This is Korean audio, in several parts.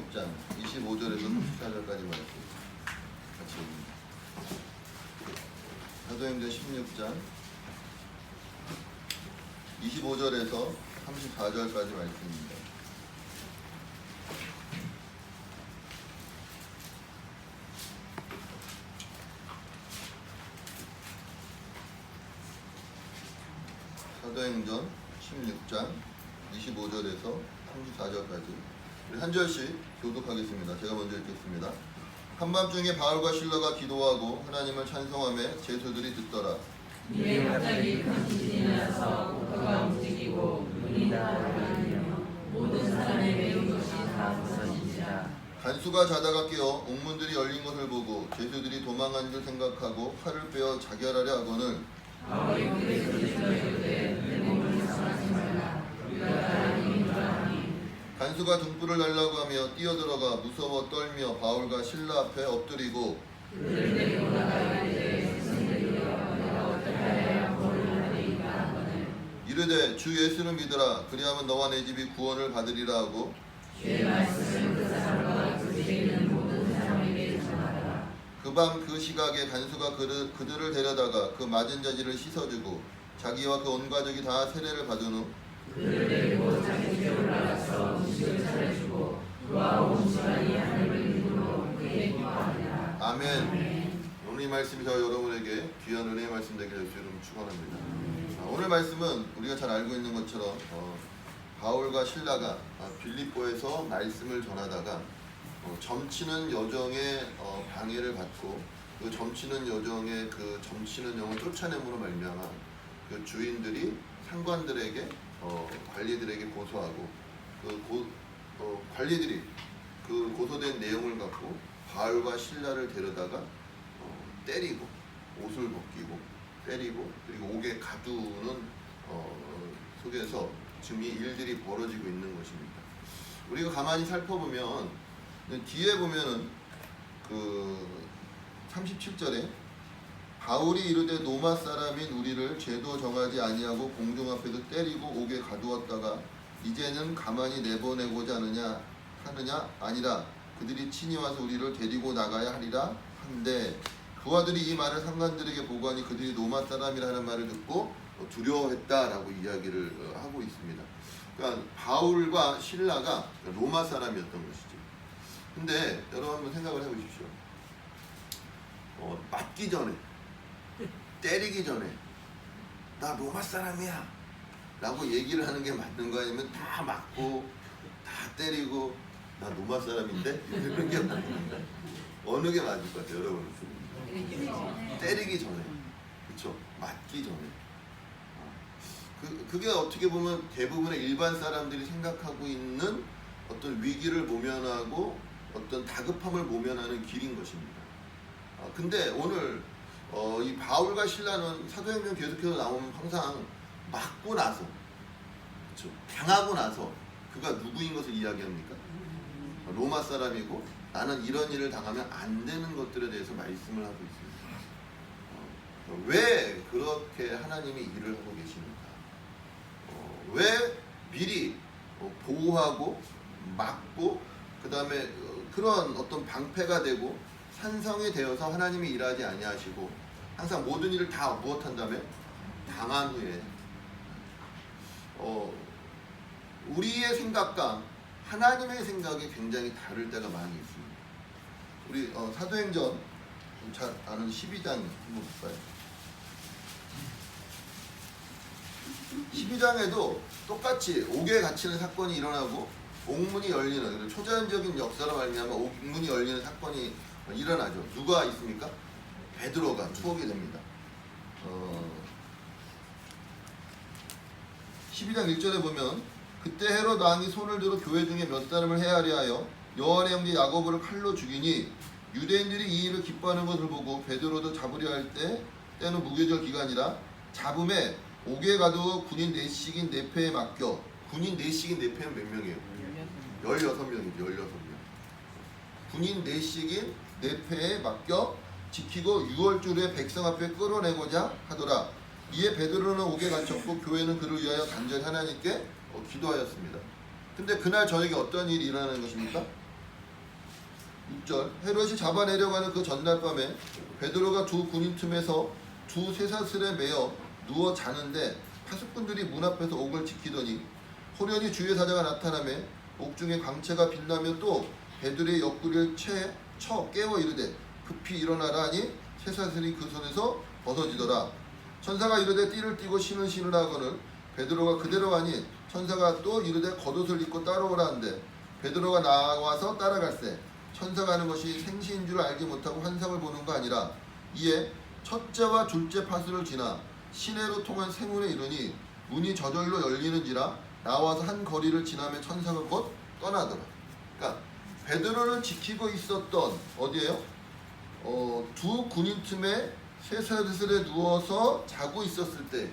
16장 25절에서 34절까지 말씀 같이 읽습니다. 사도행전 16장 25절에서 34절까지 말씀입니다. 사도행전 16장 25절에서 34절까지 우리 한 절씩 교독하겠습니다. 제가 먼저 읽겠습니다. 한밤중에 바울과 실라가 기도하고 하나님을 찬송하며 제수들이 듣더라. 이에 갑자기 큰 지진이 나서 국토가 움직이고 문이 다 열리며 모든 사람의 매운 것이 다 부서진지라. 간수가 자다가 깨어 옥문들이 열린 것을 보고 제수들이 도망한 줄 생각하고 칼을 빼어 자결하려 하거늘 바울이 그에게서 이르되 내 몸을 상하지 말라. 우리가 다른 힘인 줄 아니. 간수가 등불을 달라고 하며 뛰어들어가 무서워 떨며 바울과 실라 앞에 엎드리고 그들을 데리고 나가 이르되 스승들이여 내가 어떻게 하여야 구원을 받으리까 하거늘 이르되 주 예수를 믿으라. 그리하면 너와 내 집이 구원을 받으리라 하고 주의 말씀을 그 사람과 그 집에 있는 모든 사람에게 전하라. 그 밤 그 시각에 간수가 그들을 데려다가 그 맞은 자질을 씻어주고 자기와 그 온 가족이 다 세례를 받은 후 그들을 데리고 자기 집에 올라가서 음식을 차려주고 그와 온 집안이 하나님을 믿음으로 그에게 기뻐하니라. 아멘. 오늘 이 말씀이 저 여러분에게 귀한 은혜의 말씀 되게 될 수 있도록 축원합니다. 오늘 말씀은 우리가 잘 알고 있는 것처럼 바울과 실라가 빌립보에서 말씀을 전하다가 점치는 여정의 방해를 받고 그 점치는 여정의 그 점치는 영을 쫓아냄으로 말미암아 그 주인들이 상관들에게 관리들에게 고소하고 관리들이 그 고소된 내용을 갖고 바울과 실라를 데려다가 때리고 옷을 벗기고 때리고 그리고 옥에 가두는 속에서 지금 이 일들이 벌어지고 있는 것입니다. 우리가 가만히 살펴보면 뒤에 보면은 그 37절에 바울이 이르되 노마 사람인 우리를 죄도 정하지 아니하고 공중 앞에서 때리고 옥에 가두었다가 이제는 가만히 내보내고자 하느냐 아니라 그들이 친히 와서 우리를 데리고 나가야 하리라 한데 그와 들이 이 말을 상관들에게 보고하니 그들이 노마 사람이라 하는 말을 듣고 두려워했다라고 이야기를 하고 있습니다. 그러니까 바울과 실라가 로마 사람이었던 것이죠. 근데 여러분 한번 생각을 해보십시오. 맞기 전에 때리기 전에 나 로마 사람이야 라고 얘기를 하는 게 맞는 거 아니면 다 맞고 다 때리고 나 로마 사람인데 이런 게 맞는 거야. 어느 게 맞을 것 같아요 여러분? 때리기 전에, 그렇죠? 맞기 전에. 그게 어떻게 보면 대부분의 일반 사람들이 생각하고 있는 어떤 위기를 모면하고 어떤 다급함을 모면하는 길인 것입니다. 근데 오늘 이 바울과 실라는 사도행전 계속해서 나오면 항상 맞고 나서, 그렇죠? 당하고 나서 그가 누구인 것을 이야기합니까? 로마 사람이고 나는 이런 일을 당하면 안 되는 것들에 대해서 말씀을 하고 있습니다. 왜 그렇게 하나님이 일을 하고 계십니까? 왜 미리 보호하고 막고 그 다음에 그런 어떤 방패가 되고 산성이 되어서 하나님이 일하지 아니하시고 항상 모든 일을 다 무엇한다면 당한 후에 우리의 생각과 하나님의 생각이 굉장히 다를 때가 많이 있습니다. 우리 사도행전 잘 아는 12장 한번 볼까요? 12장에도 똑같이 옥에 갇히는 사건이 일어나고 옥문이 열리는 초자연적인 역사로 말미암아 옥문이 열리는 사건이 일어나죠. 누가 있습니까? 베드로가 추억이 됩니다. 12장 1절에 보면 그때 헤롯 왕이 손을 들어 교회 중에 몇 사람을 해하려 하여 요한의 형제 야고보를 칼로 죽이니 유대인들이 이 일을 기뻐하는 것을 보고 베드로도 잡으려 할 때는 무교절 기간이라 잡음에 옥에 가두어 군인 넷씩인 네패에 맡겨. 군인 넷씩인 네패는 몇 명이에요? 16명이죠. 16명. 군인 넷씩인 네패에 맡겨 지키고 6월절 후에 백성 앞에 끌어내고자 하더라. 이에 베드로는 옥에 갇혔고 교회는 그를 위하여 간절히 하나님께 기도하였습니다. 근데 그날 저녁에 어떤 일이 일어나는 것입니까? 6절 헤롯이 잡아내려가는 그 전날 밤에 베드로가 두 군인 틈에서 두 쇠사슬에 매어 누워 자는데 파수꾼들이 문 앞에서 옥을 지키더니 호련히 주의 사자가 나타나매 옥중에 광채가 빛나며 또 베드로의 옆구리를 쳐 깨워 이르되 급히 일어나라 하니 쇠사슬이 그 손에서 벗어지더라. 천사가 이르되 띠를 띠고 신을 신으라 하거늘 베드로가 그대로 하니 천사가 또 이르되 겉옷을 입고 따라오라 한대 베드로가 나와서 따라갈세 천사가 하는 것이 생시인 줄 알지 못하고 환상을 보는 거 아니라 이에 첫째와 둘째 파수를 지나 시내로 통한 생문에 이르니 문이 저절로 열리는지라 나와서 한 거리를 지나며 천사가 곧 떠나더라. 그러니까 베드로를 지키고 있었던 어디에요? 두 군인 틈에 쇠사슬에 누워서 자고 있었을 때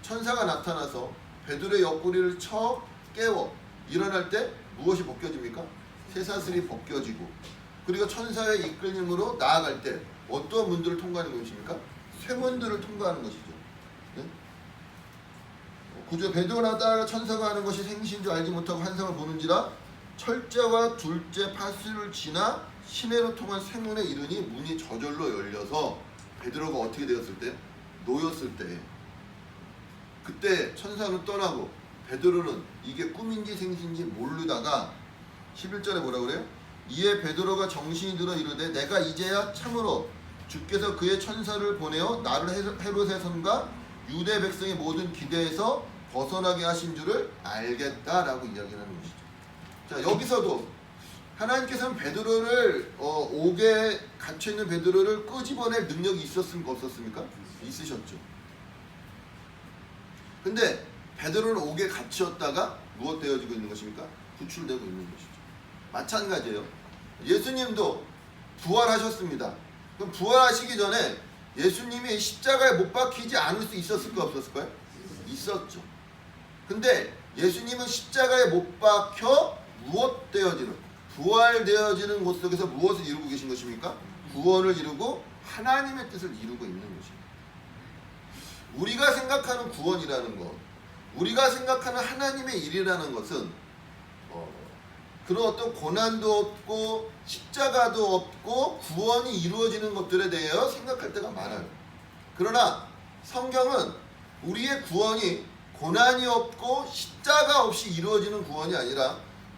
천사가 나타나서 베드로의 옆구리를 쳐 깨워 일어날 때 무엇이 벗겨집니까? 쇠사슬이 벗겨지고 그리고 천사의 이끌림으로 나아갈 때 어떤 문들을 통과하는 것입니까? 쇠문들을 통과하는 것이죠. 네? 구조 베드로나 따라 천사가 하는 것이 생시인 줄 알지 못하고 환상을 보는지라 첫째와 둘째 파수를 지나 시내로 통한 쇠문에 이르니 문이 저절로 열려서 베드로가 어떻게 되었을 때? 놓였을 때 그때 천사는 떠나고 베드로는 이게 꿈인지 생시인지 모르다가 11절에 뭐라 그래요? 이에 베드로가 정신이 들어 이르되 내가 이제야 참으로 주께서 그의 천사를 보내어 나를 헤롯의 손과 유대 백성의 모든 기대에서 벗어나게 하신 줄을 알겠다라고 이야기하는 것이죠. 자, 여기서도 하나님께서는 베드로를 옥에 갇혀있는 베드로를 끄집어낼 능력이 있었습니까? 없었습니까? 있으셨죠. 근데 베드로는 옥에 갇혔다가 무엇 되어지고 있는 것입니까? 구출되고 있는 것이죠. 마찬가지예요. 예수님도 부활하셨습니다. 그럼 부활하시기 전에 예수님이 십자가에 못 박히지 않을 수 있었을까요? 없었을까요? 있었죠. 근데 예수님은 십자가에 못 박혀 무엇 되어지는 부활되어지는 곳 속에서 무엇을 이루고 계신 것입니까? 구원을 이루고 하나님의 뜻을 이루고 있는 것입니다. 우리가 생각하는 구원이라는 것, 우리가 생각하는 하나님의 일이라는 것은 그런 어떤 고난도 없고 십자가도 없고 구원이 이루어지는 것들에 대하여 생각할 때가 많아요. 그러나 성경은 우리의 구원이 고난이 없고 십자가 없이 이루어지는 구원이 아니라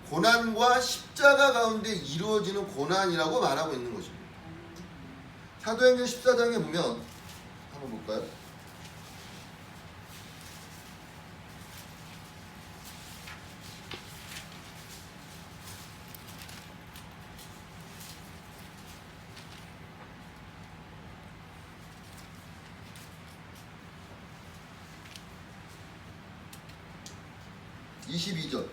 고난과 십자가 가운데 이루어지는 고난이라고 말하고 있는 것입니다. 사도행전 14장에 보면 한번 볼까요? (22절)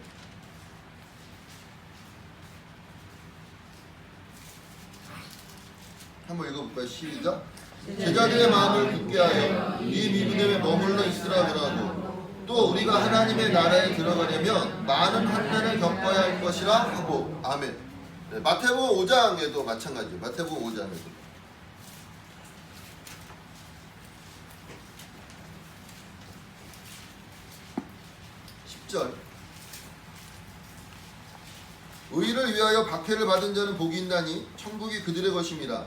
한번 읽어볼까요? 시작. 제자들의 마음을 굳게 하여 이 미분에 머물러 있으라 그러고 또 우리가 하나님의 나라에 들어가려면 많은 환난을 겪어야 할 것이라 하고 아멘. 네, 마태복음 5장에도 마찬가지예요. 마태복음 5장에도 10절 의를 위하여 박해를 받은 자는 복이 있나니 천국이 그들의 것입니다.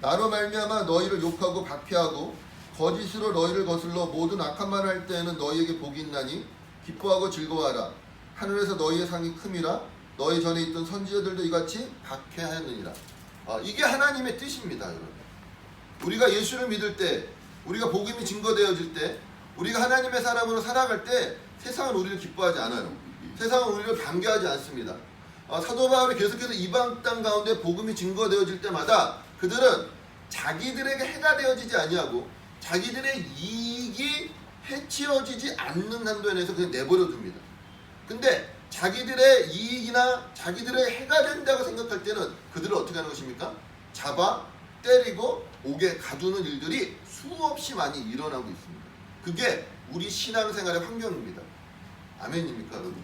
나로 말미암아 너희를 욕하고 박해하고 거짓으로 너희를 거슬러 모든 악한 말을 할 때에는 너희에게 복이 있나니 기뻐하고 즐거워하라. 하늘에서 너희의 상이 큼이라. 너희 전에 있던 선지자들도 이같이 박해하였느니라. 이게 하나님의 뜻입니다. 여러분. 우리가 예수를 믿을 때, 우리가 복음이 증거되어질 때, 우리가 하나님의 사람으로 살아갈 때 세상은 우리를 기뻐하지 않아요. 세상은 우리를 반겨하지 않습니다. 사도 바울이 계속해서 이방 땅 가운데 복음이 증거되어질 때마다 그들은 자기들에게 해가 되어지지 아니하고 자기들의 이익이 해치워지지 않는 한도에 내서 그냥 내버려 둡니다. 근데 자기들의 이익이나 자기들의 해가 된다고 생각할 때는 그들을 어떻게 하는 것입니까? 잡아 때리고 옥에 가두는 일들이 수없이 많이 일어나고 있습니다. 그게 우리 신앙생활의 환경입니다. 아멘입니까 여러분?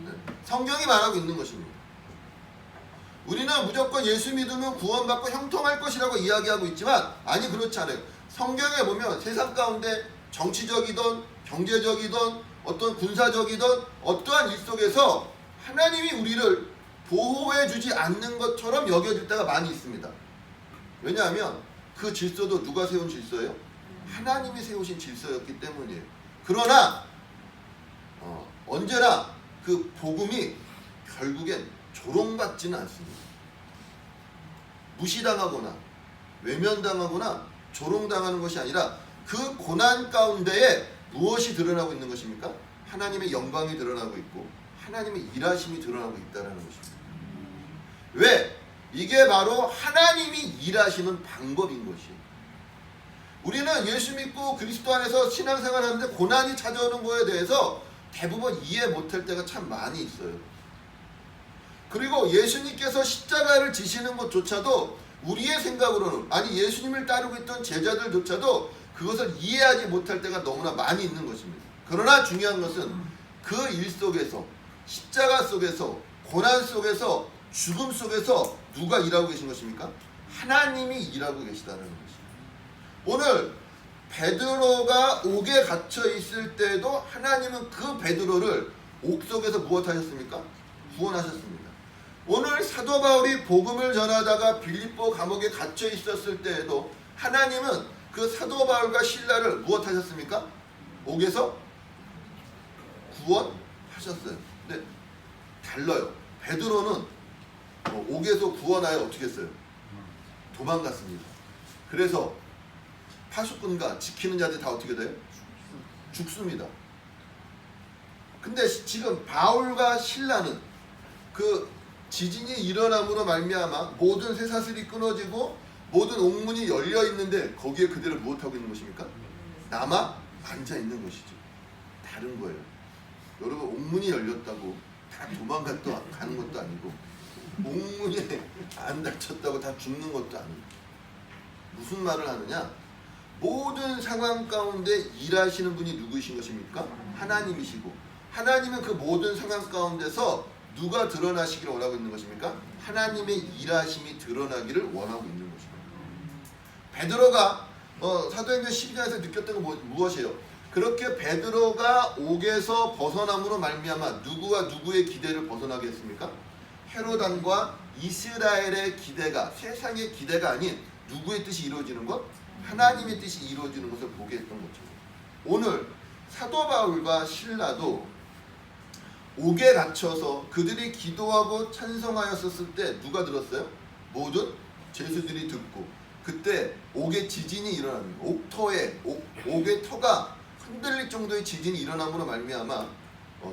네. 성경이 말하고 있는 것입니다. 우리는 무조건 예수 믿으면 구원받고 형통할 것이라고 이야기하고 있지만 아니 그렇지 않아요. 성경에 보면 세상 가운데 정치적이든 경제적이든 어떤 군사적이든 어떠한 일 속에서 하나님이 우리를 보호해주지 않는 것처럼 여겨질 때가 많이 있습니다. 왜냐하면 그 질서도 누가 세운 질서예요? 하나님이 세우신 질서였기 때문이에요. 그러나 언제나 그 복음이 결국엔 조롱받지는 않습니다. 무시당하거나 외면당하거나 조롱당하는 것이 아니라 그 고난 가운데에 무엇이 드러나고 있는 것입니까? 하나님의 영광이 드러나고 있고 하나님의 일하심이 드러나고 있다는 것입니다. 왜? 이게 바로 하나님이 일하시는 방법인 것이에요. 우리는 예수 믿고 그리스도 안에서 신앙생활 하는데 고난이 찾아오는 거에 대해서 대부분 이해 못할 때가 참 많이 있어요. 그리고 예수님께서 십자가를 지시는 것조차도 우리의 생각으로는, 아니 예수님을 따르고 있던 제자들조차도 그것을 이해하지 못할 때가 너무나 많이 있는 것입니다. 그러나 중요한 것은 그 일 속에서, 십자가 속에서, 고난 속에서, 죽음 속에서 누가 일하고 계신 것입니까? 하나님이 일하고 계시다는 것입니다. 오늘 베드로가 옥에 갇혀 있을 때도 하나님은 그 베드로를 옥 속에서 무엇하셨습니까? 구원하셨습니다. 오늘 사도 바울이 복음을 전하다가 빌립보 감옥에 갇혀 있었을 때에도 하나님은 그 사도 바울과 실라를 무엇하셨습니까? 옥에서 구원하셨어요. 근데 달라요. 베드로는 옥에서 구원하여 어떻게 했어요? 도망갔습니다. 그래서 파수꾼과 지키는 자들이 다 어떻게 돼요? 죽습니다. 근데 지금 바울과 실라는 그 지진이 일어남으로 말미암아 모든 쇠사슬이 끊어지고 모든 옥문이 열려 있는데 거기에 그대로 무엇하고 있는 것입니까? 남아 앉아 있는 것이죠. 다른 거예요. 여러분, 옥문이 열렸다고 다 도망가는 것도 아니고 옥문에 안 닫혔다고 다 죽는 것도 아니고, 무슨 말을 하느냐? 모든 상황 가운데 일하시는 분이 누구이신 것입니까? 하나님이시고, 하나님은 그 모든 상황 가운데서 누가 드러나시기를 원하고 있는 것입니까? 하나님의 일하심이 드러나기를 원하고 있는 것입니다. 베드로가 사도행전 12장에서 느꼈던 건 무엇이에요? 그렇게 베드로가 옥에서 벗어남으로 말미암아 누구와 누구의 기대를 벗어나게 했습니까? 헤롯 왕과 이스라엘의 기대가, 세상의 기대가 아닌 누구의 뜻이 이루어지는 것? 하나님의 뜻이 이루어지는 것을 보게 했던 거죠. 오늘 사도 바울과 실라도 옥에 갇혀서 그들이 기도하고 찬송하였었을 때 누가 들었어요? 모든 죄수들이 듣고, 그때 옥에 지진이 일어납니다. 옥의 터가 흔들릴 정도의 지진이 일어남으로 말미암아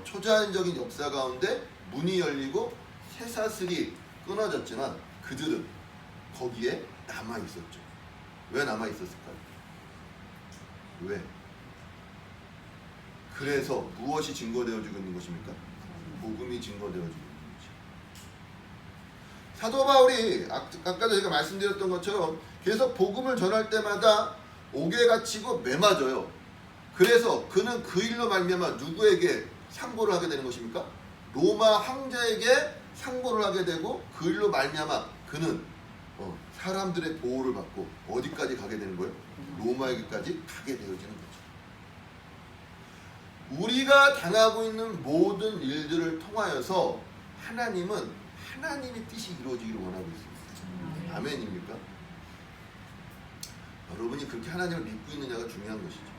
초자연적인 역사 가운데 문이 열리고 쇠사슬이 끊어졌지만 그들은 거기에 남아 있었죠. 왜 남아 있었을까요? 왜? 그래서 무엇이 증거되어지고 있는 것입니까? 복음이 증거되어지고 있는 거죠. 사도 바울이 아까도 제가 말씀드렸던 것처럼 계속 복음을 전할 때마다 옥에 갇히고 매맞아요. 그래서 그는 그 일로 말미암아 누구에게 상고를 하게 되는 것입니까? 로마 황제에게 상고를 하게 되고, 그 일로 말미암아 그는 사람들의 보호를 받고 어디까지 가게 되는 거예요? 로마에게까지 가게 되어지는 거죠. 우리가 당하고 있는 모든 일들을 통하여서 하나님은 하나님의 뜻이 이루어지기를 원하고 있습니다. 아멘입니까? 여러분이 그렇게 하나님을 믿고 있느냐가 중요한 것이죠.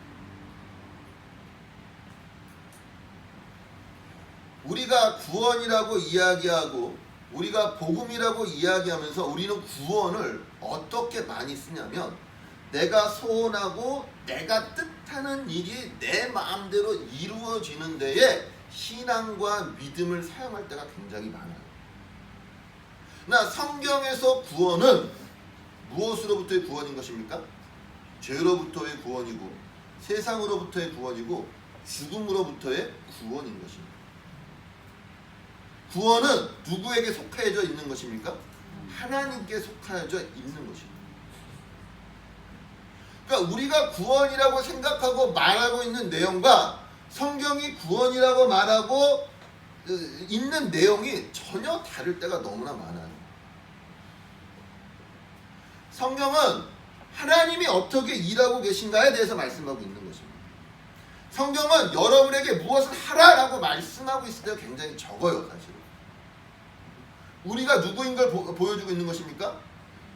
우리가 구원이라고 이야기하고 우리가 복음이라고 이야기하면서 우리는 구원을 어떻게 많이 쓰냐면, 내가 소원하고 내가 뜻하는 일이 내 마음대로 이루어지는 데에 신앙과 믿음을 사용할 때가 굉장히 많아요. 나 성경에서 구원은 무엇으로부터의 구원인 것입니까? 죄로부터의 구원이고, 세상으로부터의 구원이고, 죽음으로부터의 구원인 것입니다. 구원은 누구에게 속하여져 있는 것입니까? 하나님께 속하여져 있는 것입니다. 그러니까 우리가 구원이라고 생각하고 말하고 있는 내용과 성경이 구원이라고 말하고 있는 내용이 전혀 다를 때가 너무나 많아요. 성경은 하나님이 어떻게 일하고 계신가에 대해서 말씀하고 있는 것입니다. 성경은 여러분에게 무엇을 하라라고 말씀하고 있을 때가 굉장히 적어요, 사실은. 우리가 누구인 걸 보여주고 있는 것입니까?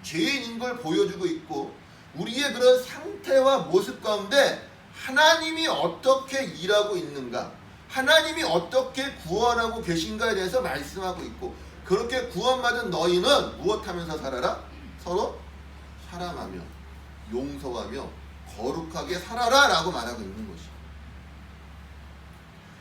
죄인인 걸 보여주고 있고, 우리의 그런 상태와 모습 가운데 하나님이 어떻게 일하고 있는가, 하나님이 어떻게 구원하고 계신가에 대해서 말씀하고 있고, 그렇게 구원받은 너희는 무엇하면서 살아라? 서로 사랑하며 용서하며 거룩하게 살아라 라고 말하고 있는 것이.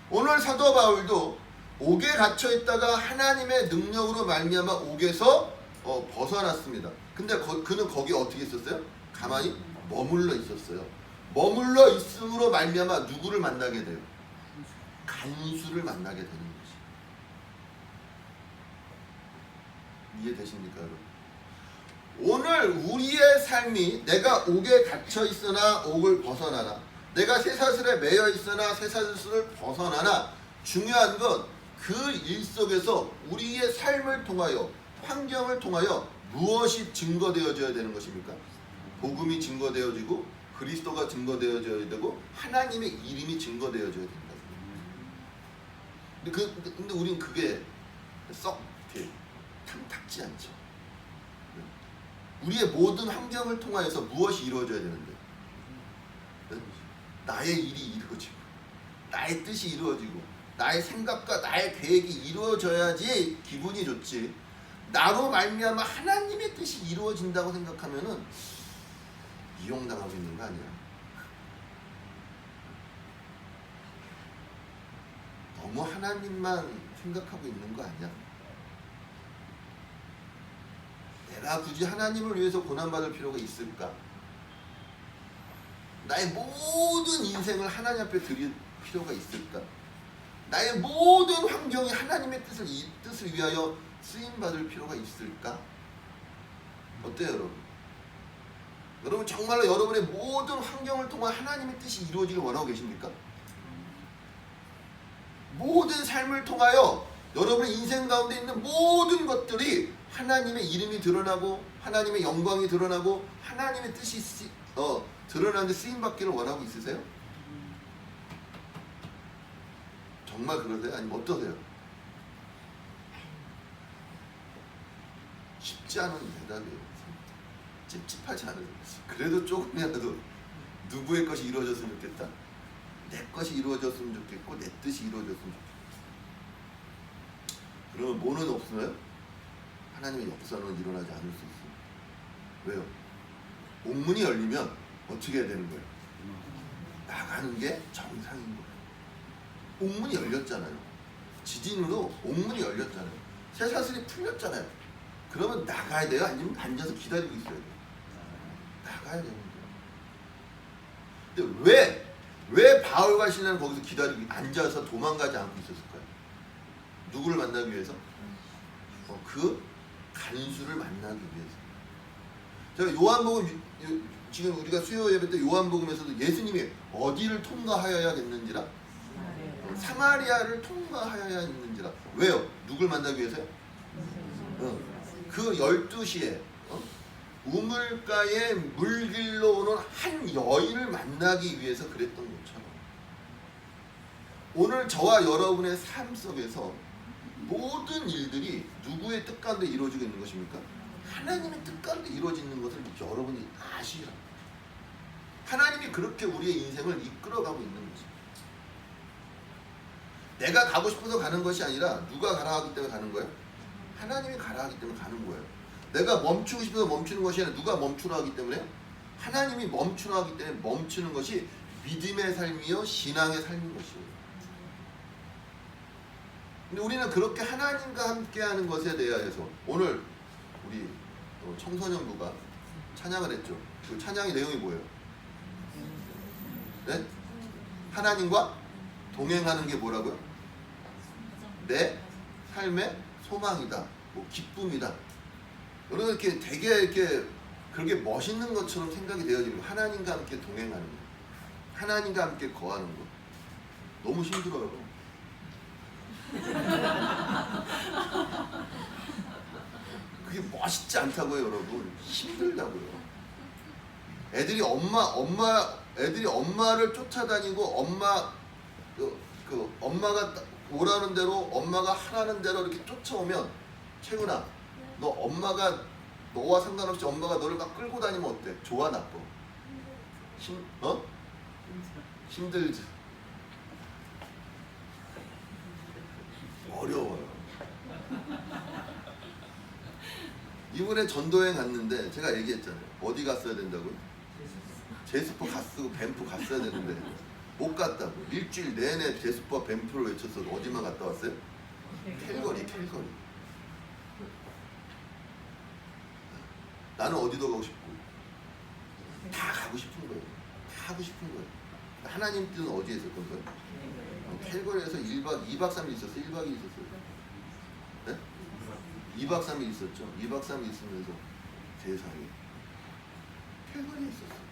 오늘 사도 바울도 옥에 갇혀 있다가 하나님의 능력으로 말미암아 옥에서 벗어났습니다. 근데 그는 거기 어떻게 있었어요? 가만히 머물러 있었어요. 머물러 있음으로 말미암아 누구를 만나게 돼요? 간수를 만나게 되는 것이. 이해되십니까, 여러분? 오늘 우리의 삶이 내가 옥에 갇혀 있으나 옥을 벗어나나, 내가 쇠사슬에 매여 있으나 쇠사슬을 벗어나나, 중요한 건 그 일 속에서 우리의 삶을 통하여, 환경을 통하여 무엇이 증거되어져야 되는 것입니까? 복음이 증거되어지고 그리스도가 증거되어져야 되고 하나님의 이름이 증거되어져야 된다. 근데 우린 그게 썩 이렇게 탐탁지 않죠. 우리의 모든 환경을 통하여서 무엇이 이루어져야 되는데? 나의 일이 이루어지고, 나의 뜻이 이루어지고, 나의 생각과 나의 계획이 이루어져야지 기분이 좋지. 나로 말미암아 하나님의 뜻이 이루어진다고 생각하면은 이용당하고 있는 거 아니야? 너무 하나님만 생각하고 있는 거 아니야? 내가 굳이 하나님을 위해서 고난받을 필요가 있을까? 나의 모든 인생을 하나님 앞에 드릴 필요가 있을까? 나의 모든 환경이 하나님의 뜻을 위하여 쓰임받을 필요가 있을까? 어때요, 여러분? 여러분 정말로 여러분의 모든 환경을 통해 하나님의 뜻이 이루어지길 원하고 계십니까? 모든 삶을 통하여 여러분의 인생 가운데 있는 모든 것들이 하나님의 이름이 드러나고 하나님의 영광이 드러나고 하나님의 뜻이 드러나는데 쓰임받기를 원하고 있으세요? 정말 그러세요? 아니면 어떠세요? 쉽지 않은 대답이에요. 찝찝하지 않아요. 그래도 조금이라도 누구의 것이 이루어졌으면 좋겠다. 내 것이 이루어졌으면 좋겠고 내 뜻이 이루어졌으면 좋겠다. 그러면 뭐는 없어요? 하나님의 역사는 일어나지 않을 수 있어요. 왜요? 옥문이 열리면 어떻게 해야 되는 거예요? 나가는 게 정상인 거예요. 옥문이 열렸잖아요. 지진으로 옥문이 열렸잖아요. 쇠사슬이 풀렸잖아요. 그러면 나가야 돼요? 아니면 앉아서 기다리고 있어야 돼요? 나가야 되는 거예요. 근데 왜 바울과 실라는 거기서 기다리고 앉아서 도망가지 않고 있었을까요? 누구를 만나기 위해서? 그 간수를 만나기 위해서. 제가 요한복음, 지금 우리가 수요 예배 때 요한복음에서도 예수님이 어디를 통과하여야겠는지라? 사마리아를 통과하여야 했는지라. 왜요? 누굴 만나기 위해서요? 그 12시에 우물가에 물길로 오는 한 여인을 만나기 위해서 그랬던 것처럼 오늘 저와 여러분의 삶 속에서 모든 일들이 누구의 뜻 가운데 이루어지고 있는 것입니까? 하나님의 뜻 가운데 이루어지는 것을 여러분이 아시라. 하나님이 그렇게 우리의 인생을 이끌어가고 있는 것입니다. 내가 가고 싶어서 가는 것이 아니라 누가 가라 하기 때문에 가는 거예요? 하나님이 가라 하기 때문에 가는 거예요. 내가 멈추고 싶어서 멈추는 것이 아니라 누가 멈추라 하기 때문에? 하나님이 멈추라 하기 때문에 멈추는 것이 믿음의 삶이요 신앙의 삶인 것이에요. 근데 우리는 그렇게 하나님과 함께하는 것에 대해서 오늘 우리 청소년부가 찬양을 했죠. 그 찬양의 내용이 뭐예요? 네? 하나님과 동행하는 게 뭐라고요? 내 삶의 소망이다, 뭐 기쁨이다. 여러분 이렇게 되게 이렇게 그렇게 멋있는 것처럼 생각이 되어지고 하나님과 함께 동행하는 거, 하나님과 함께 거하는 거 너무 힘들어요. 그게 멋있지 않다고요, 여러분. 힘들다고요. 애들이 엄마를 쫓아다니고 엄마가 오라는 대로 엄마가 하라는 대로 이렇게 쫓아오면 채훈아, 너 엄마가 너와 상관없이 엄마가 너를 막 끌고 다니면 어때? 좋아, 나빠? 힘들지. 어려워요. 이번에 전도여행 갔는데 제가 얘기했잖아요. 어디 갔어야 된다고요? 제스퍼 갔고 밴프 갔어야 되는데 못 갔다고. 일주일 내내 제스퍼 밴프를 외쳤어도 어디만 갔다 왔어요? 캘거리. 나는 어디도 가고 싶고 다 가고 싶은 거예요. 다 하고 싶은 거예요. 하나님 뜻은 어디에 있었던 거예요? 캘거리에서 2박 3일 있었어요. 1박 2일 있었어요. 네? 2박 3일 있었죠. 2박 3일 있으면서 세상에 캘거리에 있었어요.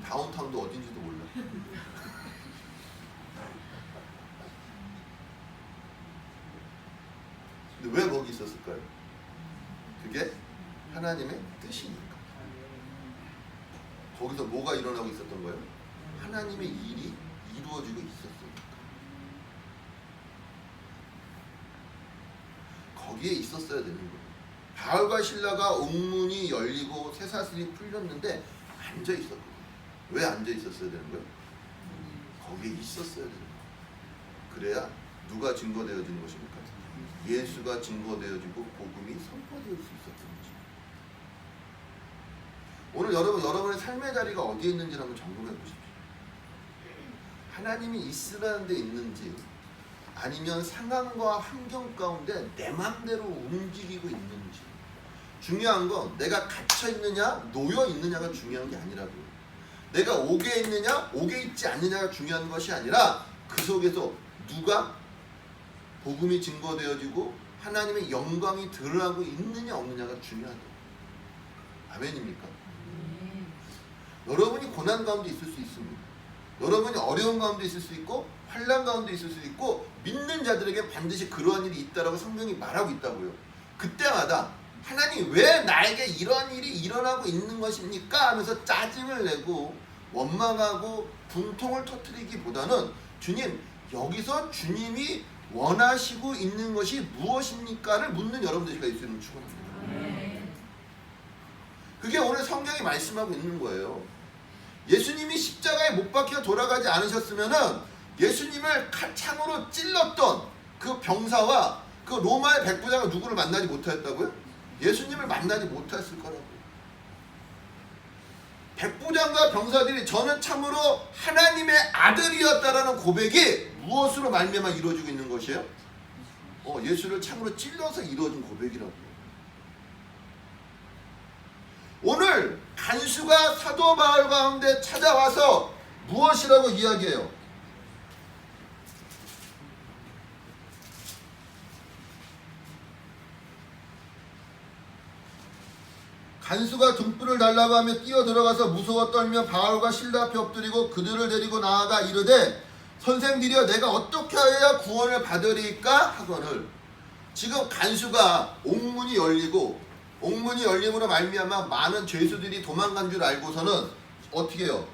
다운타운도 어딘지도 몰라. 근데 왜 거기 있었을까요? 그게 하나님의 뜻이니까. 거기서 뭐가 일어나고 있었던 거예요? 하나님의 일이 이루어지고 있었으니까. 거기에 있었어야 되는 거예요. 바울과 실라가 옥문이 열리고 쇠사슬이 풀렸는데 앉아 있었거든요. 왜 앉아 있었어야 되는 거예요? 거기에 있었어야 되는 거예요. 그래야 누가 증거되어지는 것입니까? 예수가 증거되어지고 복음이 선포될 수 있었던 것입니다. 오늘 여러분의 삶의 자리가 어디에 있는지 한번 점검해 보십시오. 하나님이 있으라는 데 있는지 아니면 상황과 환경 가운데 내 맘대로 움직이고 있는지. 중요한 건 내가 갇혀 있느냐 놓여 있느냐가 중요한 게 아니라고요. 내가 옥에 있느냐 옥에 있지 않느냐가 중요한 것이 아니라 그 속에서 누가 복음이 증거되어지고 하나님의 영광이 드러나고 있느냐 없느냐가 중요하다. 아멘입니까? 여러분이 고난 가운데 있을 수 있습니다. 여러분이 어려운 가운데 있을 수 있고 환난 가운데 있을 수 있고 믿는 자들에게 반드시 그러한 일이 있다라고 성경이 말하고 있다고요. 그때마다 하나님 왜 나에게 이런 일이 일어나고 있는 것입니까? 하면서 짜증을 내고 원망하고 분통을 터뜨리기보다는 주님 여기서 주님이 원하시고 있는 것이 무엇입니까를 묻는 여러분들이 될 수 있는 축원합니다. 그게 오늘 성경이 말씀하고 있는 거예요. 예수님이 십자가에 못 박혀 돌아가지 않으셨으면은 예수님을 창으로 찔렀던 그 병사와 그 로마의 백부장은 누구를 만나지 못하였다고요? 예수님을 만나지 못했을 거라고요. 백부장과 병사들이 저는 참으로 하나님의 아들이었다라는 고백이 무엇으로 말미암아 이루어지고 있는 것이에요? 예수를 참으로 찔러서 이루어진 고백이라고요. 오늘 간수가 사도 바울 가운데 찾아와서 무엇이라고 이야기해요? 간수가 등불을 달라고 하며 뛰어들어가서 무서워 떨며 바울과 실라 앞에 엎드리고 그들을 데리고 나아가 이르되 선생들이여 내가 어떻게 하여야 구원을 받으리까 하거늘. 지금 간수가 옥문이 열리고 옥문이 열림으로 말미암아 많은 죄수들이 도망간 줄 알고서는 어떻게 해요?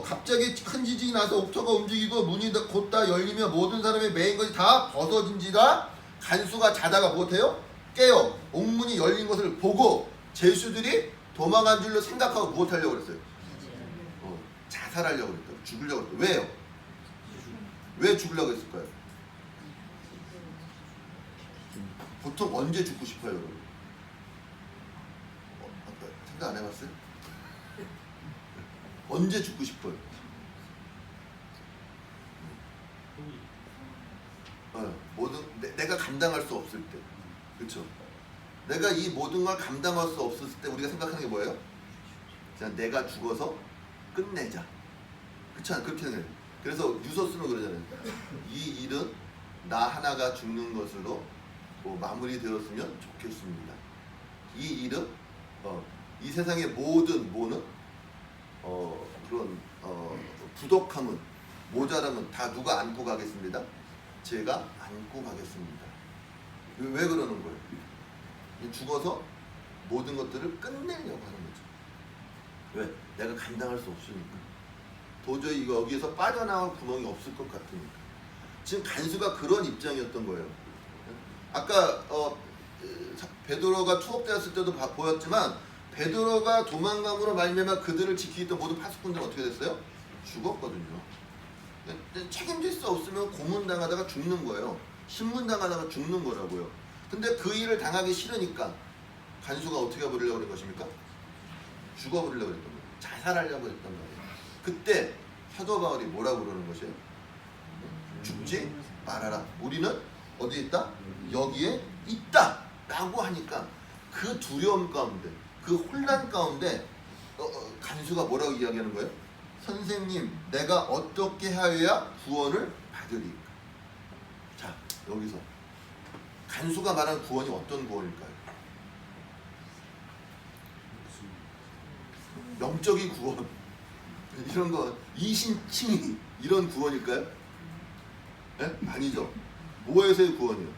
갑자기 큰 지진이 나서 옥토가 움직이고 문이 곧다 열리며 모든 사람의 매인 것이 다 벗어진지라. 간수가 자다가 못해요? 깨요. 옥문이 열린 것을 보고 죄수들이 도망간 줄로 생각하고 무엇하려고 그랬어요? 자살하려고 그랬어요. 죽으려고 그랬어요. 왜요? 왜 죽으려고 했을까요? 보통 언제 죽고 싶어요, 여러분? 생각 안 해봤어요? 언제 죽고 싶어요? 내가 감당할 수 없을 때. 그렇죠? 내가 이 모든 걸 감당할 수 없었을 때 우리가 생각하는 게 뭐예요? 그냥 내가 죽어서 끝내자. 그렇지 않아요? 그렇게 해요. 그래서 유서스는 그러잖아요. 이 일은 나 하나가 죽는 것으로 마무리되었으면 좋겠습니다. 이 일은 이 세상의 모든 그런 부족함은 모자람은 다 누가 안고 가겠습니다. 제가 안고 가겠습니다. 왜 그러는 거예요? 죽어서 모든 것들을 끝내려고 하는 거죠. 왜? 내가 감당할 수 없으니까. 도저히 여기에서 빠져나올 구멍이 없을 것 같으니까. 지금 간수가 그런 입장이었던 거예요. 아까 베드로가 투옥되었을 때도 보였지만 베드로가 도망감으로 말미암아 그들을 지키던 모든 파수꾼들은 어떻게 됐어요? 죽었거든요. 책임질 수 없으면 고문당하다가 죽는 거예요. 신문당하다가 죽는 거라고요. 근데 그 일을 당하기 싫으니까 간수가 어떻게 해버리려고 그런 것입니까? 죽어버리려고 그랬던 거예요. 자살하려고 했단 말이에요. 그때 사도 바울이 뭐라고 그러는 것이에요? 죽지 말아라. 우리는 어디에 있다? 여기에 있다 라고 하니까 그 두려움 가운데, 그 혼란 가운데 간수가 뭐라고 이야기하는 거예요? 선생님, 내가 어떻게 하여야 구원을 받으리까? 자, 여기서 간수가 말한 구원이 어떤 구원일까요? 영적인 구원, 이런 거 이신칭의 이런 구원일까요? 네? 아니죠. 뭐에서의 구원이요?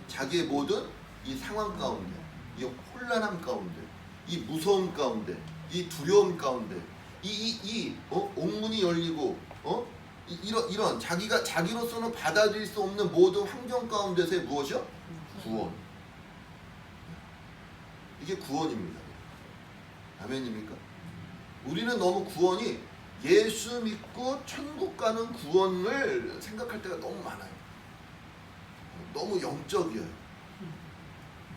자기의 모든 이 상황 가운데, 이 혼란함 가운데, 이 무서움 가운데, 이 두려움 가운데, 옥문이 열리고 이런 자기가 자기로서는 받아들일 수 없는 모든 환경 가운데서의 무엇이요? 구원. 이게 구원입니다. 아멘입니까? 우리는 너무 구원이 예수 믿고 천국 가는 구원을 생각할 때가 너무 많아요. 너무 영적이에요.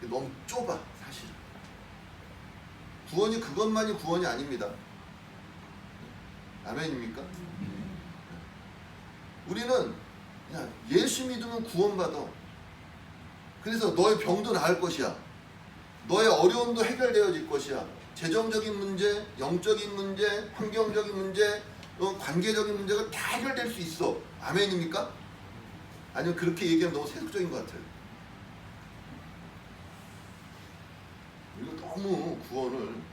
너무 좁아 사실. 구원이 그것만이 구원이 아닙니다. 아멘입니까? 우리는 그냥 예수 믿으면 구원받아. 그래서 너의 병도 나을 것이야. 너의 어려움도 해결되어질 것이야. 재정적인 문제, 영적인 문제, 환경적인 문제, 관계적인 문제가 다 해결될 수 있어. 아멘입니까? 아니면 그렇게 얘기하면 너무 세속적인 것 같아요. 우리가 너무 구원을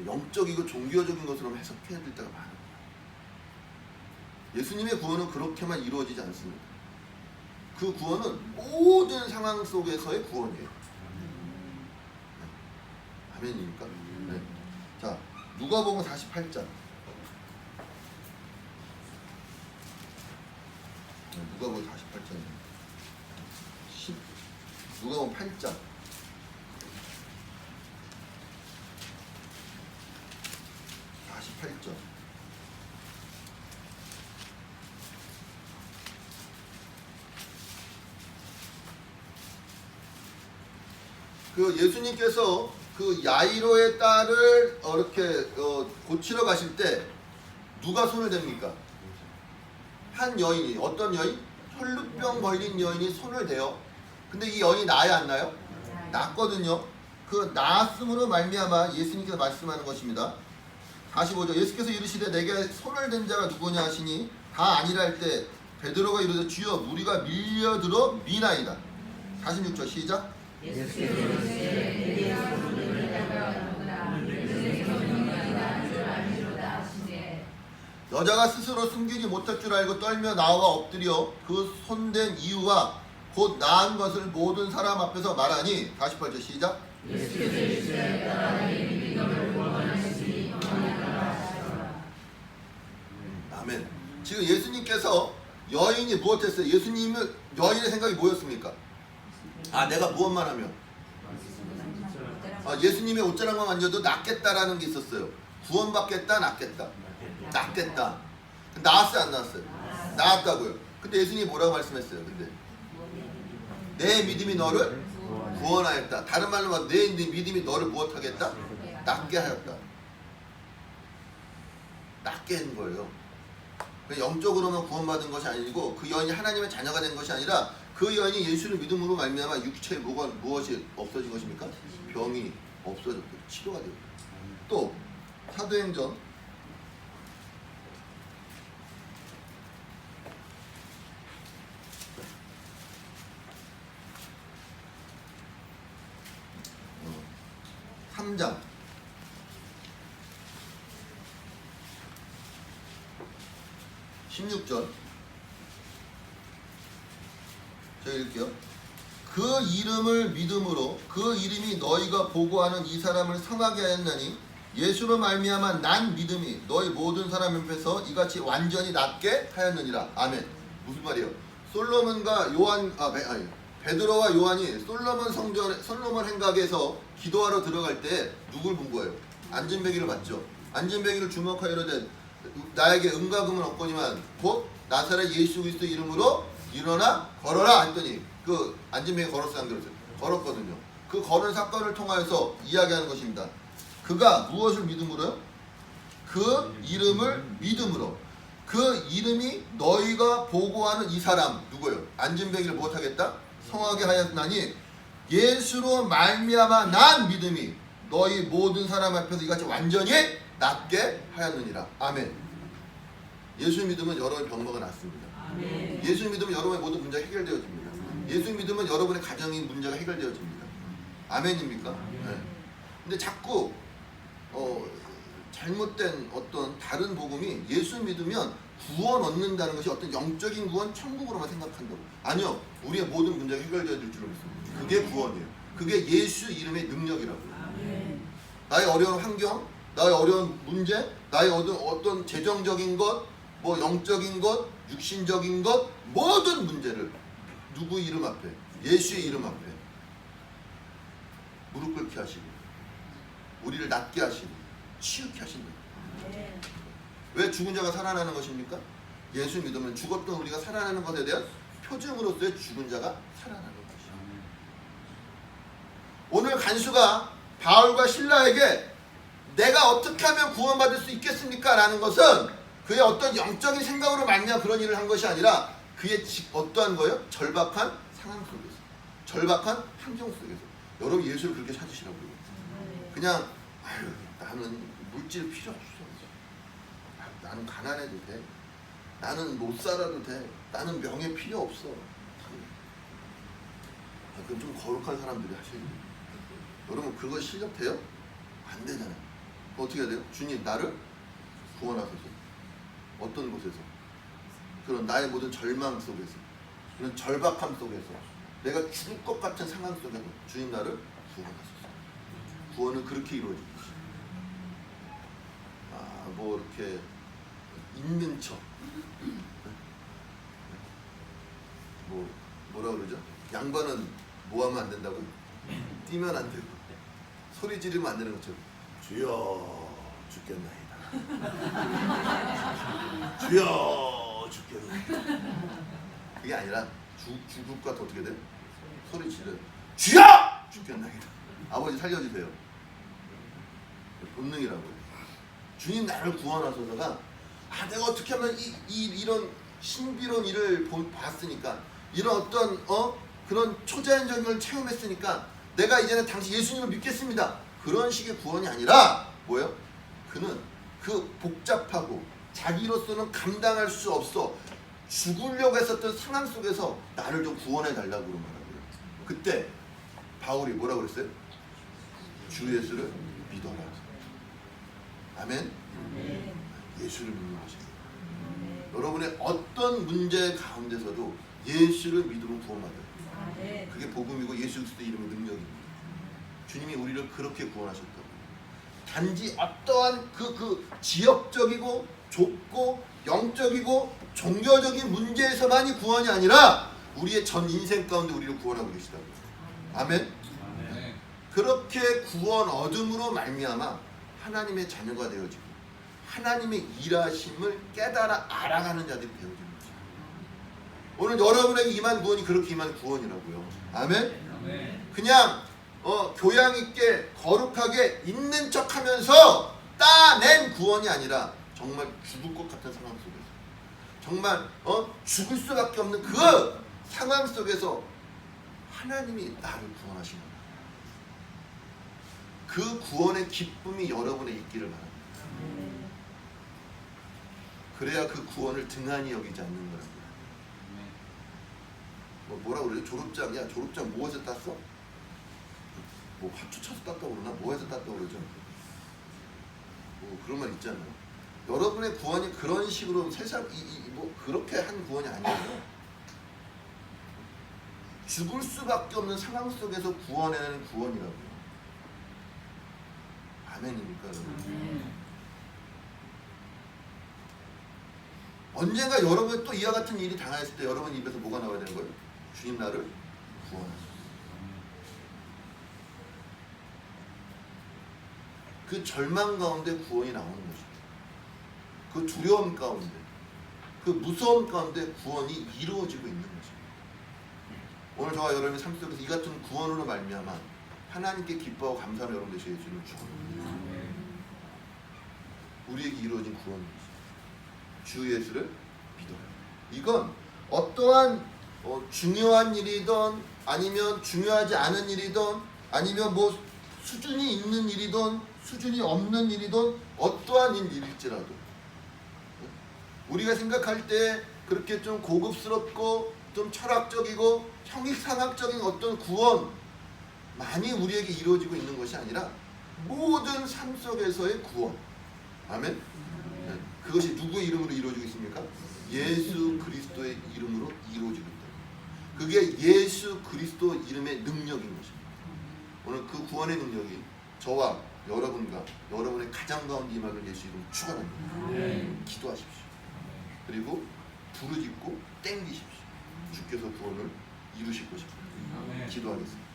영적이고 종교적인 것으로 해석해야 될 때가 많아요. 예수님의 구원은 그렇게만 이루어지지 않습니다. 그 구원은 모든 상황 속에서의 구원이에요. 아멘입니까? 네. 자, 누가복음 48장. 누가복음 48장입니다. 누가복음 8장. 48절. 그 예수님께서 그 야이로의 딸을 이렇게 고치러 가실 때 누가 손을 댑니까? 한 여인이, 어떤 여인? 혈루병 걸린 여인이 손을 대요. 근데 이 여인이 나야 안 나요? 낫거든요. 그 나았음으로 말미암아 예수님께서 말씀하는 것입니다. 45절. 예수께서 이르시되 내게 손을 댄 자가 누구냐 하시니 다 아니라 할 때 베드로가 이르되 주여 무리가 밀려들어 미나이다. 46절 시작. 여자가 스스로 숨기지 못할 줄 알고 떨며 나와 엎드려 그 손댄 이유와 곧 나은 것을 모든 사람 앞에서 말하니. 48절 시작. 아멘. 지금 예수님께서 여인이 무엇했어요? 예수님은 여인의 생각이 뭐였습니까? 내가 무엇만 하면 예수님의 옷자락만 만져도 낫겠다라는 게 있었어요. 구원받겠다, 낫겠다. 낫겠다. 나았어요, 안 나았어요? 나았다고요. 근데 예수님이 뭐라고 말씀했어요? 근데 내 믿음이 너를 구원하였다. 다른 말로 말하면 내 믿음이 너를 무엇하겠다? 낫게 하였다. 낫게 한 거예요. 영적으로만 구원받은 것이 아니고 그 여인이 하나님의 자녀가 된 것이 아니라 그 여인이 예수를 믿음으로 말미암아 육체에 무엇이 없어진 것입니까? 병이 없어졌고 치료가 되고. 또 사도행전 3장 16절 제가 읽을게요. 그 이름을 믿음으로 그 이름이 너희가 보고하는 이 사람을 성하게 하였나니 예수로 말미암아 난 믿음이 너희 모든 사람 앞에서 이같이 완전히 낫게 하였느니라. 아멘. 무슨 말이에요? 솔로몬과 베드로와 요한이 솔로몬 행각에서 기도하러 들어갈 때 누굴 본 거예요? 안진뱅이를 봤죠. 안진뱅이를 주목하여 이르되 나에게 은과 금은 없거니만 곧 나사렛 예수 그리스도 이름으로 일어나 걸어라 했더니 그 안진뱅이 걸었어요, 안 걸었어요? 걸었거든요. 그 걸은 사건을 통하여서 이야기하는 것입니다. 그가 무엇을 믿음으로요? 그 이름을 믿음으로. 그 이름이 너희가 보고하는 이 사람 누구예요? 안진뱅이를 무엇하겠다? 성하게 하였나니 예수로 말미암아 난 믿음이 너희 모든 사람 앞에서 이같이 완전히 낫게 하였느니라. 아멘. 예수 믿으면 여러분의 병마가 낫습니다. 아멘. 예수 믿으면 여러분의 모든 문제가 해결되어집니다. 예수 믿으면 여러분의 가정의 문제가 해결되어집니다. 아멘입니까? 네. 근데 자꾸 잘못된 어떤 다른 복음이 예수 믿으면 구원 얻는다는 것이 어떤 영적인 구원, 천국으로만 생각한다고. 아니요. 우리의 모든 문제가 해결되어질 줄로 믿습니다. 그게 구원이에요. 그게 예수 이름의 능력이라고요. 아멘. 나의 어려운 환경, 나의 어려운 문제, 나의 어떤 재정적인 것, 뭐 영적인 것, 육신적인 것, 모든 문제를 누구 이름 앞에? 예수의 이름 앞에 무릎 꿇게 하시고 우리를 낫게 하시고 치유케 하신다. 아멘. 왜 죽은 자가 살아나는 것입니까? 예수 믿으면 죽었던 우리가 살아나는 것에 대한 표징으로서의 죽은 자가 살아나는 것이죠. 오늘 간수가 바울과 실라에게 내가 어떻게 하면 구원받을 수 있겠습니까? 라는 것은 그의 어떤 영적인 생각으로 말미암아 그런 일을 한 것이 아니라 그의 어떠한 거예요? 절박한 상황 속에서, 절박한 환경 속에서. 여러분 예수를 그렇게 찾으시라고요. 그냥 아유 나는 물질 필요 없어. 나는 가난해도 돼. 나는 못 살아도 돼. 나는 명예 필요 없어. 그럼 좀 거룩한 사람들이 하셔야 돼요. 여러분 그거 실력 돼요? 안 되잖아요. 어떻게 해야 돼요? 주님 나를 구원하소서. 어떤 곳에서? 그런 나의 모든 절망 속에서, 그런 절박함 속에서, 내가 죽을 것 같은 상황 속에서 주님 나를 구원하소서. 구원은 그렇게 이루어집니다. 뭐 이렇게 있는 척, 뭐라 그러죠? 양반은 뭐 하면 안 된다고? 뛰면 안 되고 소리 지르면 안 되는 것처럼 주여 죽겠나이다. 주여 죽겠나이다. 그게 아니라 죽을 것 같아. 어떻게 돼? 소리 지르 주여 죽겠나이다. 아버지 살려주세요. 본능이라고요. 주님 나를 구원하소서가 내가 어떻게 하면 이런 신비로운 일을 봤으니까, 이런 어떤 그런 초자연적인 걸 체험했으니까 내가 이제는 당신 예수님을 믿겠습니다. 그런 식의 구원이 아니라 뭐예요? 그는 그 복잡하고 자기로서는 감당할 수 없어 죽으려고 했었던 상황 속에서 나를 좀 구원해 달라고 말하고요. 그때 바울이 뭐라고 그랬어요? 주 예수를 믿어라. 아멘? 예수를 믿는 것입니다. 여러분의 어떤 문제 가운데서도 예수를 믿으면 구원받아요. 그게 복음이고 예수 그리스도 이름의 능력입니다. 주님이 우리를 그렇게 구원하셨다고. 단지 어떠한 그 지역적이고 좁고 영적이고 종교적인 문제에서만이 구원이 아니라 우리의 전 인생 가운데 우리를 구원하고 계시다고. 아멘? 그렇게 구원 얻음으로 말미암아 하나님의 자녀가 되어지고 하나님의 일하심을 깨달아 알아가는 자들이 되어지는 거죠. 오늘 여러분에게 임한 구원이 그렇게 임한 구원이라고요. 아멘? 그냥 교양 있게 거룩하게 있는 척하면서 따낸 구원이 아니라 정말 죽을 것 같은 상황 속에서, 정말 죽을 수밖에 없는 그 상황 속에서 하나님이 나를 구원하시는 거예요. 그 구원의 기쁨이 여러분에 있기를 바랍니다. 그래야 그 구원을 등한히 여기지 않는 거랍니다. 뭐라 그러죠? 졸업장이야. 졸업장 뭐해서 땄어? 뭐 합주 쳐서 땄다고 그러나? 뭐해서 땄다고 그러죠? 뭐 그런 말 있잖아요. 여러분의 구원이 그런 식으로 세상 뭐 그렇게 한 구원이 아니에요. 죽을 수밖에 없는 상황 속에서 구원해내는 구원이라고요. 아멘입니까, 여러분? 언젠가 여러분이 또 이와 같은 일이 당했을 때 여러분 입에서 뭐가 나와야 되는 거예요? 주님 나를 구원하셨어요. 그 절망 가운데 구원이 나오는 것입니다. 그 두려움 가운데, 그 무서움 가운데 구원이 이루어지고 있는 것입니다. 오늘 저와 여러분의 삶 속에서 이 같은 구원으로 말미암아 하나님께 기뻐하고 감사하는 여러분 되시길 주님 축원합니다. 우리에게 이루어진 구원입니다. 주 예수를 믿어요. 이건 어떠한 중요한 일이든 아니면 중요하지 않은 일이든 아니면 뭐 수준이 있는 일이든 수준이 없는 일이든 어떠한 일일지라도 우리가 생각할 때 그렇게 좀 고급스럽고 좀 철학적이고 형이상학적인 어떤 구원만이 우리에게 이루어지고 있는 것이 아니라 모든 삶 속에서의 구원. 아멘. 네. 그것이 누구의 이름으로 이루어지고 있습니까? 예수 그리스도의 이름으로 이루어지고 있다. 그게 예수 그리스도 이름의 능력인 것입니다. 오늘 그 구원의 능력이 저와 여러분과 여러분의 가정 가운데 임하길 예수 이름 축원합니다. 기도하십시오. 그리고 부르짖고 땡기십시오. 주께서 구원을 이루실 것입니다. 기도하겠습니다.